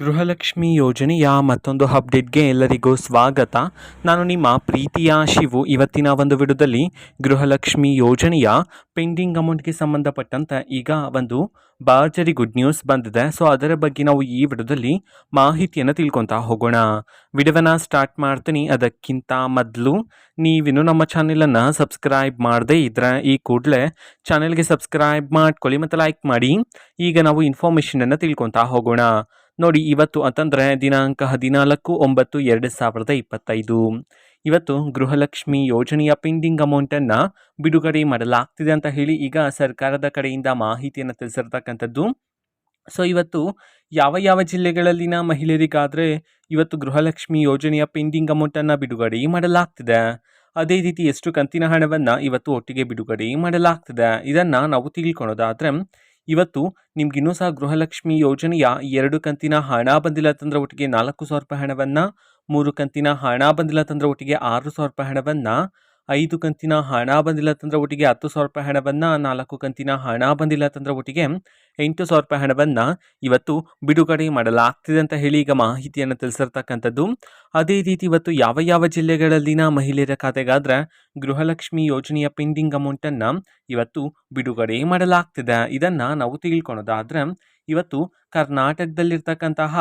ಗೃಹಲಕ್ಷ್ಮಿ ಯೋಜನೆಯ ಮತ್ತೊಂದು ಅಪ್ಡೇಟ್ಗೆ ಎಲ್ಲರಿಗೂ ಸ್ವಾಗತ. ನಾನು ನಿಮ್ಮ ಪ್ರೀತಿಯ ಶಿವು. ಇವತ್ತಿನ ಒಂದು ವಿಡಿಯೋದಲ್ಲಿ ಗೃಹಲಕ್ಷ್ಮಿ ಯೋಜನೆಯ ಪೆಂಡಿಂಗ್ ಅಮೌಂಟ್ಗೆ ಸಂಬಂಧಪಟ್ಟಂತೆ ಈಗ ಒಂದು ಭರ್ಜರಿ ಗುಡ್ ನ್ಯೂಸ್ ಬಂದಿದೆ. ಸೊ ಅದರ ಬಗ್ಗೆ ನಾವು ಈ ವಿಡಿಯೋದಲ್ಲಿ ಮಾಹಿತಿಯನ್ನು ತಿಳ್ಕೊತಾ ಹೋಗೋಣ. ವಿಡಿಯೋವನ್ನು ಸ್ಟಾರ್ಟ್ ಮಾಡ್ತೀನಿ. ಅದಕ್ಕಿಂತ ಮೊದಲು ನೀವಿನ್ನು ನಮ್ಮ ಚಾನೆಲನ್ನು ಸಬ್ಸ್ಕ್ರೈಬ್ ಮಾಡದೇ ಇದ್ರೆ ಈ ಕೂಡಲೇ ಚಾನೆಲ್ಗೆ ಸಬ್ಸ್ಕ್ರೈಬ್ ಮಾಡ್ಕೊಳ್ಳಿ ಮತ್ತು ಲೈಕ್ ಮಾಡಿ. ಈಗ ನಾವು ಇನ್ಫಾರ್ಮೇಷನನ್ನು ತಿಳ್ಕೊತಾ ಹೋಗೋಣ. ನೋಡಿ, ಇವತ್ತು ಅಂತಂದರೆ ದಿನಾಂಕ 14/9/2025 ಇವತ್ತು ಗೃಹಲಕ್ಷ್ಮಿ ಯೋಜನೆಯ ಪೆಂಡಿಂಗ್ ಅಮೌಂಟನ್ನು ಬಿಡುಗಡೆ ಮಾಡಲಾಗ್ತಿದೆ ಅಂತ ಹೇಳಿ ಈಗ ಸರ್ಕಾರದ ಕಡೆಯಿಂದ ಮಾಹಿತಿಯನ್ನು ತಿಳಿಸಿರ್ತಕ್ಕಂಥದ್ದು. ಸೊ ಇವತ್ತು ಯಾವ ಜಿಲ್ಲೆಗಳಲ್ಲಿನ ಮಹಿಳೆಯರಿಗಾದರೆ ಇವತ್ತು ಗೃಹಲಕ್ಷ್ಮಿ ಯೋಜನೆಯ ಪೆಂಡಿಂಗ್ ಅಮೌಂಟನ್ನು ಬಿಡುಗಡೆ ಮಾಡಲಾಗ್ತಿದೆ, ಅದೇ ರೀತಿ ಎಷ್ಟು ಕಂತಿನ ಹಣವನ್ನು ಇವತ್ತು ಒಟ್ಟಿಗೆ ಬಿಡುಗಡೆ ಮಾಡಲಾಗ್ತಿದೆ, ಇದನ್ನು ನಾವು ತಿಳ್ಕೊಳೋದಾದರೆ ಇವತ್ತು ನಿಮ್ಗಿನ್ನೂ ಸಹ ಗೃಹಲಕ್ಷ್ಮಿ ಯೋಜನೆಯ 2 ಕಂತಿನ ಹಣ ಬಂದಿಲ್ಲ ಅಂತಂದ್ರೆ ಒಟ್ಟಿಗೆ 4,000 ರೂಪಾಯಿ ಹಣವನ್ನು, 3 ಕಂತಿನ ಹಣ ಬಂದಿಲ್ಲ ಅಂತಂದ್ರೆ ಒಟ್ಟಿಗೆ 6,000 ರೂಪಾಯಿ ಹಣವನ್ನು, 5 ಕಂತಿನ ಹಣ ಬಂದಿಲ್ಲ ಅಂತಂದ್ರೆ ಒಟ್ಟಿಗೆ 10,000 ರೂಪಾಯಿ ಹಣವನ್ನು, 4 ಕಂತಿನ ಹಣ ಬಂದಿಲ್ಲ ಅಂತಂದ್ರೆ ಒಟ್ಟಿಗೆ 8,000 ರೂಪಾಯಿ ಹಣವನ್ನು ಇವತ್ತು ಬಿಡುಗಡೆ ಮಾಡಲಾಗ್ತಿದೆ ಅಂತ ಹೇಳಿ ಈಗ ಮಾಹಿತಿಯನ್ನು ತಿಳಿಸಿರ್ತಕ್ಕಂಥದ್ದು. ಅದೇ ರೀತಿ ಇವತ್ತು ಯಾವ ಜಿಲ್ಲೆಗಳಲ್ಲಿನ ಮಹಿಳೆಯರ ಖಾತೆಗಾದ್ರೆ ಗೃಹಲಕ್ಷ್ಮಿ ಯೋಜನೆಯ ಪೆಂಡಿಂಗ್ ಅಮೌಂಟನ್ನು ಇವತ್ತು ಬಿಡುಗಡೆ ಮಾಡಲಾಗ್ತಿದೆ, ಇದನ್ನು ನಾವು ತಿಳ್ಕೊಳೋದಾದ್ರೆ ಇವತ್ತು ಕರ್ನಾಟಕದಲ್ಲಿರ್ತಕ್ಕಂತಹ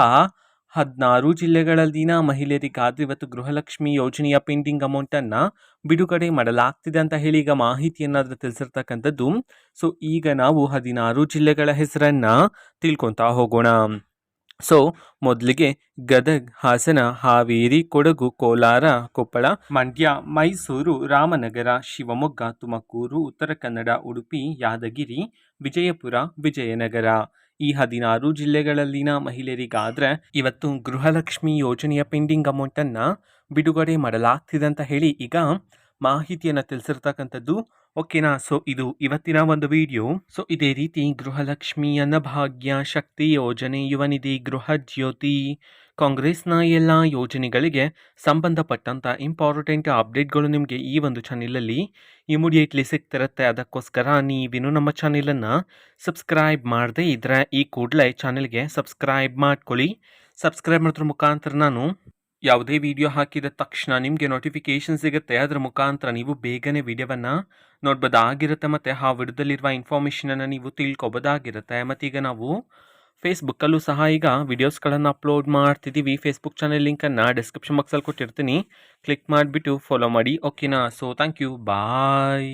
16 ಜಿಲ್ಲೆಗಳಲ್ಲಿನ ಮಹಿಳೆಯರಿಗಾದ್ರೆ ಇವತ್ತು ಗೃಹಲಕ್ಷ್ಮಿ ಯೋಜನೆಯ ಪೆಂಡಿಂಗ್ ಅಮೌಂಟನ್ನು ಬಿಡುಗಡೆ ಮಾಡಲಾಗ್ತಿದೆ ಅಂತ ಹೇಳಿ ಈಗ ಮಾಹಿತಿಯನ್ನು ತಿಳಿಸಿರ್ತಕ್ಕಂಥದ್ದು. ಸೊ ಈಗ ನಾವು 16 ಜಿಲ್ಲೆಗಳ ಹೆಸರನ್ನು ತಿಳ್ಕೊತಾ ಹೋಗೋಣ. ಸೊ ಮೊದಲಿಗೆ ಗದಗ್, ಹಾಸನ, ಹಾವೇರಿ, ಕೊಡಗು, ಕೋಲಾರ, ಕೊಪ್ಪಳ, ಮಂಡ್ಯ, ಮೈಸೂರು, ರಾಮನಗರ, ಶಿವಮೊಗ್ಗ, ತುಮಕೂರು, ಉತ್ತರ ಕನ್ನಡ, ಉಡುಪಿ, ಯಾದಗಿರಿ, ವಿಜಯಪುರ, ವಿಜಯನಗರ ಈ 16 ಜಿಲ್ಲೆಗಳಲ್ಲಿನ ಮಹಿಳೆಯರಿಗಾದರೆ ಇವತ್ತು ಗೃಹಲಕ್ಷ್ಮಿ ಯೋಜನೆಯ ಪೆಂಡಿಂಗ್ ಅಮೌಂಟನ್ನು ಬಿಡುಗಡೆ ಮಾಡಲಾಗ್ತಿದೆ ಅಂತ ಹೇಳಿ ಈಗ ಮಾಹಿತಿಯನ್ನು ತಿಳಿಸಿರ್ತಕ್ಕಂಥದ್ದು. ಓಕೆನಾ. ಸೊ ಇದು ಇವತ್ತಿನ ಒಂದು ವಿಡಿಯೋ. ಸೊ ಇದೇ ರೀತಿ ಗೃಹಲಕ್ಷ್ಮಿ, ಅನ್ನಭಾಗ್ಯ, ಶಕ್ತಿ ಯೋಜನೆ, ಯುವ ನಿಧಿ, ಗೃಹ ಜ್ಯೋತಿ, ಕಾಂಗ್ರೆಸ್ನ ಎಲ್ಲ ಯೋಜನೆಗಳಿಗೆ ಸಂಬಂಧಪಟ್ಟಂಥ ಇಂಪಾರ್ಟೆಂಟ್ ಅಪ್ಡೇಟ್ಗಳು ನಿಮಗೆ ಈ ಒಂದು ಚಾನೆಲಲ್ಲಿ ಇಮಿಡಿಯೇಟ್ಲಿ ಸಿಗ್ತಿರುತ್ತೆ. ಅದಕ್ಕೋಸ್ಕರ ನೀವಿನ್ನು ನಮ್ಮ ಚಾನೆಲನ್ನು ಸಬ್ಸ್ಕ್ರೈಬ್ ಮಾಡದೇ ಇದ್ದರೆ ಈ ಕೂಡಲೇ ಚಾನೆಲ್ಗೆ ಸಬ್ಸ್ಕ್ರೈಬ್ ಮಾಡ್ಕೊಳ್ಳಿ. ಸಬ್ಸ್ಕ್ರೈಬ್ ಮಾಡೋದ್ರ ಮುಖಾಂತರ ನಾನು ಯಾವುದೇ ವಿಡಿಯೋ ಹಾಕಿದ ತಕ್ಷಣ ನಿಮಗೆ ನೋಟಿಫಿಕೇಶನ್ ಸಿಗುತ್ತೆ. ಅದರ ಮುಖಾಂತರ ನೀವು ಬೇಗನೆ ವಿಡಿಯೋವನ್ನು ನೋಡ್ಬೋದಾಗಿರುತ್ತೆ ಮತ್ತು ಆ ವಿಡಿಯೋದಲ್ಲಿರುವ ಇನ್ಫಾರ್ಮೇಷನನ್ನು ನೀವು ತಿಳ್ಕೊಬೋದಾಗಿರುತ್ತೆ. ಮತ್ತೀಗ ನಾವು ಫೇಸ್ಬುಕ್ಕಲ್ಲೂ ಸಹ ಈಗ ವಿಡಿಯೋಸ್ಗಳನ್ನು ಅಪ್ಲೋಡ್ ಮಾಡ್ತಿದ್ದೀವಿ. ಫೇಸ್ಬುಕ್ ಚಾನೆಲ್ ಲಿಂಕನ್ನು ಡಿಸ್ಕ್ರಿಪ್ಷನ್ ಬಾಕ್ಸಲ್ಲಿ ಕೊಟ್ಟಿರ್ತೀನಿ, ಕ್ಲಿಕ್ ಮಾಡಿಬಿಟ್ಟು ಫಾಲೋ ಮಾಡಿ. ಓಕೆನಾ. So thank you, bye.